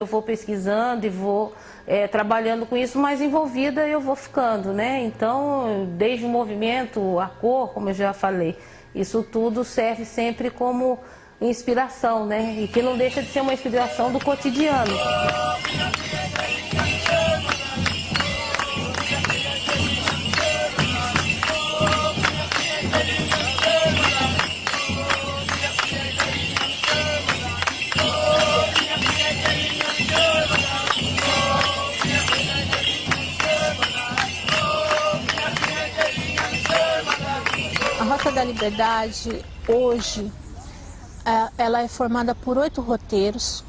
Eu vou pesquisando e vou trabalhando com isso, mais envolvida eu vou ficando, né? Então, desde o movimento, a cor, como eu já falei, isso tudo serve sempre como inspiração, né? E que não deixa de ser uma inspiração do cotidiano. A Rota da Liberdade, hoje, ela é formada por 8 roteiros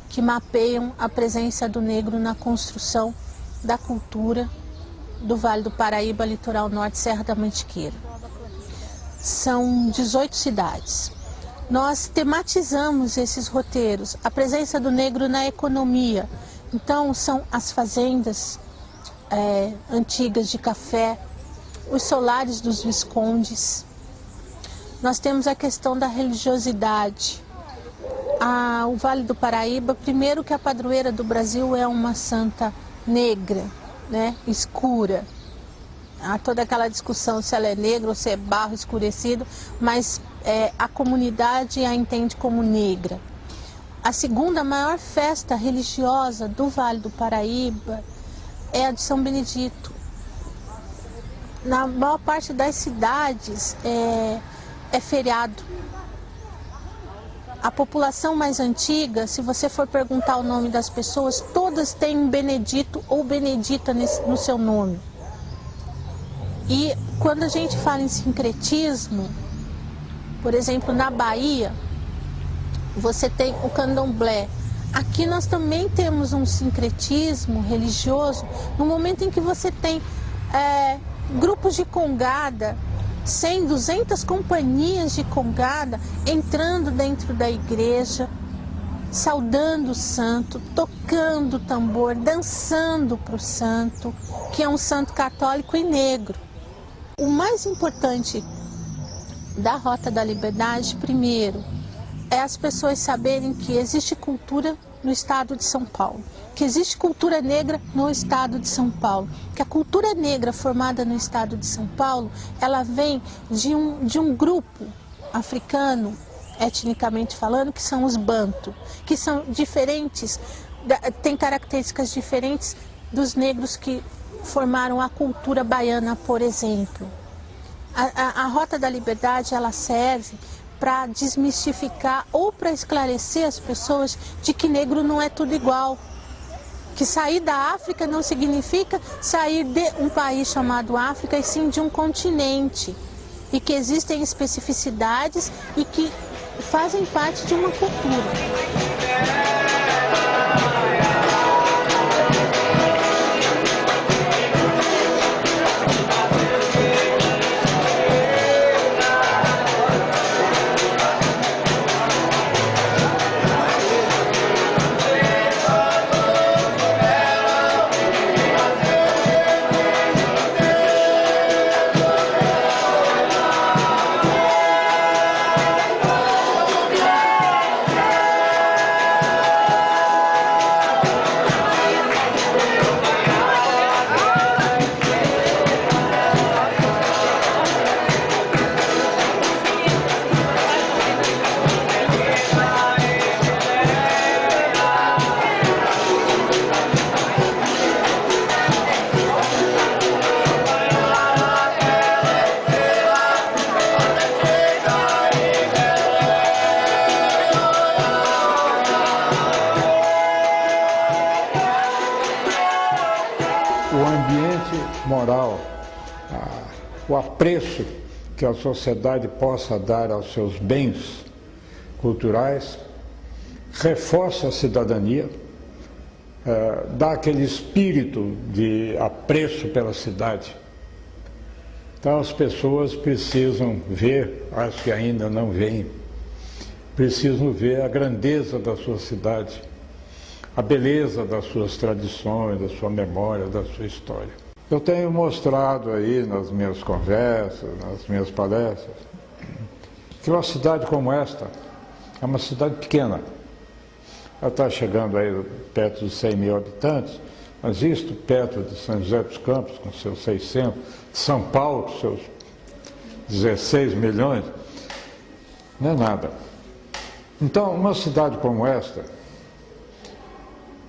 que mapeiam a presença do negro na construção da cultura do Vale do Paraíba, Litoral Norte, Serra da Mantiqueira. São 18 cidades. Nós tematizamos esses roteiros, a presença do negro na economia. Então, são as fazendas antigas de café, os solares dos viscondes. Nós temos a questão da religiosidade. O Vale do Paraíba, primeiro que a padroeira do Brasil é uma santa negra, né, escura. Há toda aquela discussão se ela é negra ou se é barro escurecido, mas a comunidade a entende como negra. A segunda maior festa religiosa do Vale do Paraíba é a de São Benedito. Na maior parte das cidades é feriado. A população mais antiga, se você for perguntar o nome das pessoas, todas têm um Benedito ou Benedita no seu nome. E quando a gente fala em sincretismo, por exemplo, na Bahia, você tem o candomblé. Aqui nós também temos um sincretismo religioso no momento em que você tem grupos de congada, 100, 200 companhias de congada entrando dentro da igreja, saudando o santo, tocando o tambor, dançando para o santo, que é um santo católico e negro. O mais importante da Rota da Liberdade, primeiro, é as pessoas saberem que existe cultura no estado de São Paulo, que existe cultura negra no estado de São Paulo, que a cultura negra formada no estado de São Paulo, ela vem de um grupo africano, etnicamente falando, que são os Banto, que são diferentes, têm características diferentes dos negros que formaram a cultura baiana, por exemplo. A Rota da Liberdade, ela serve para desmistificar ou para esclarecer as pessoas de que negro não é tudo igual. Que sair da África não significa sair de um país chamado África, e sim de um continente. E que existem especificidades e que fazem parte de uma cultura. O ambiente moral, o apreço que a sociedade possa dar aos seus bens culturais, reforça a cidadania, dá aquele espírito de apreço pela cidade. Então as pessoas precisam ver, acho que ainda não veem, precisam ver a grandeza da sua cidade, a beleza das suas tradições, da sua memória, da sua história. Eu tenho mostrado aí nas minhas conversas, nas minhas palestras, que uma cidade como esta é uma cidade pequena, ela está chegando aí perto dos 100 mil habitantes, mas isto perto de São José dos Campos, com seus 600, São Paulo, com seus 16 milhões, não é nada. Então, uma cidade como esta,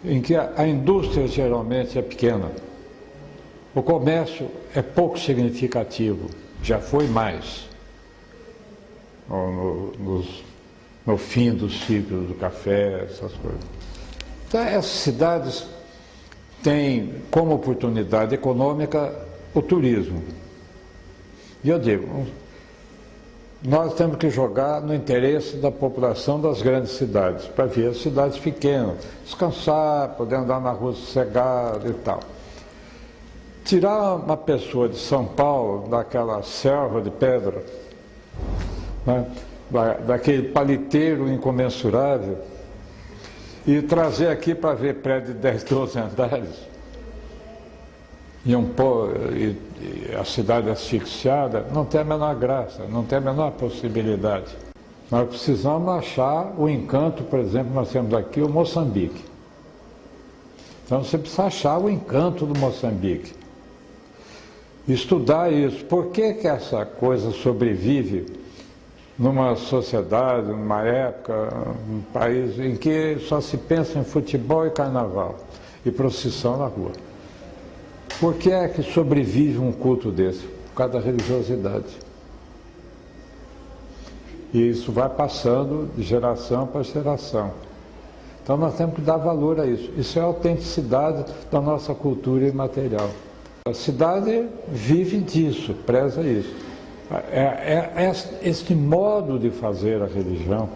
em que a indústria geralmente é pequena, o comércio é pouco significativo, já foi mais no fim do ciclo do café, essas coisas. Então, essas cidades têm como oportunidade econômica o turismo. E eu digo, nós temos que jogar no interesse da população das grandes cidades, para ver as cidades pequenas, descansar, poder andar na rua sossegado e tal. Tirar uma pessoa de São Paulo, daquela selva de pedra, né, daquele paliteiro incomensurável, e trazer aqui para ver prédio de 10, 12 andares, e a cidade asfixiada, não tem a menor graça, não tem a menor possibilidade. Nós precisamos achar o encanto, por exemplo, nós temos aqui o Moçambique. Então você precisa achar o encanto do Moçambique. Estudar isso. Por que que essa coisa sobrevive numa sociedade, numa época, num país em que só se pensa em futebol e carnaval e procissão na rua? Por que é que sobrevive um culto desse? Por causa da religiosidade. E isso vai passando de geração para geração. Então nós temos que dar valor a isso. Isso é a autenticidade da nossa cultura imaterial. A cidade vive disso, preza isso. Este modo de fazer a religião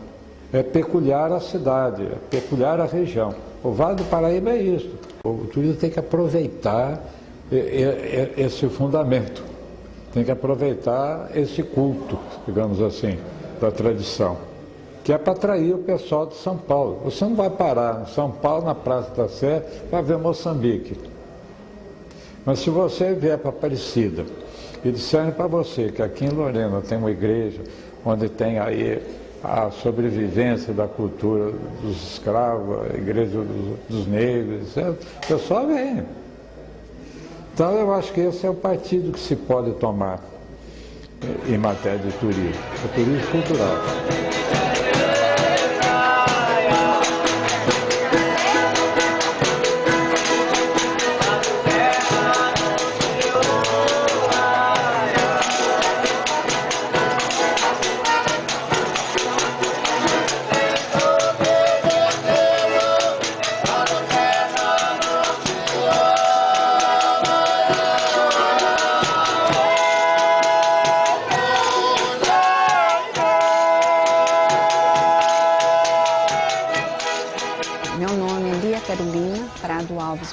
é peculiar à cidade, é peculiar à região. O Vale do Paraíba é isso. O turismo tem que aproveitar esse fundamento, tem que aproveitar esse culto, digamos assim, da tradição, que é para atrair o pessoal de São Paulo. Você não vai parar em São Paulo, na Praça da Sé, para ver Moçambique. Mas se você vier para Aparecida e disserem para você que aqui em Lorena tem uma igreja onde tem aí a sobrevivência da cultura dos escravos, a igreja dos negros, etc., o pessoal vem. Então eu acho que esse é o partido que se pode tomar em matéria de turismo, o turismo cultural.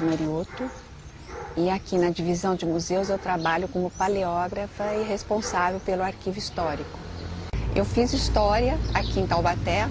Marioto, e aqui na divisão de museus eu trabalho como paleógrafa e responsável pelo arquivo histórico. Eu fiz história aqui em Taubaté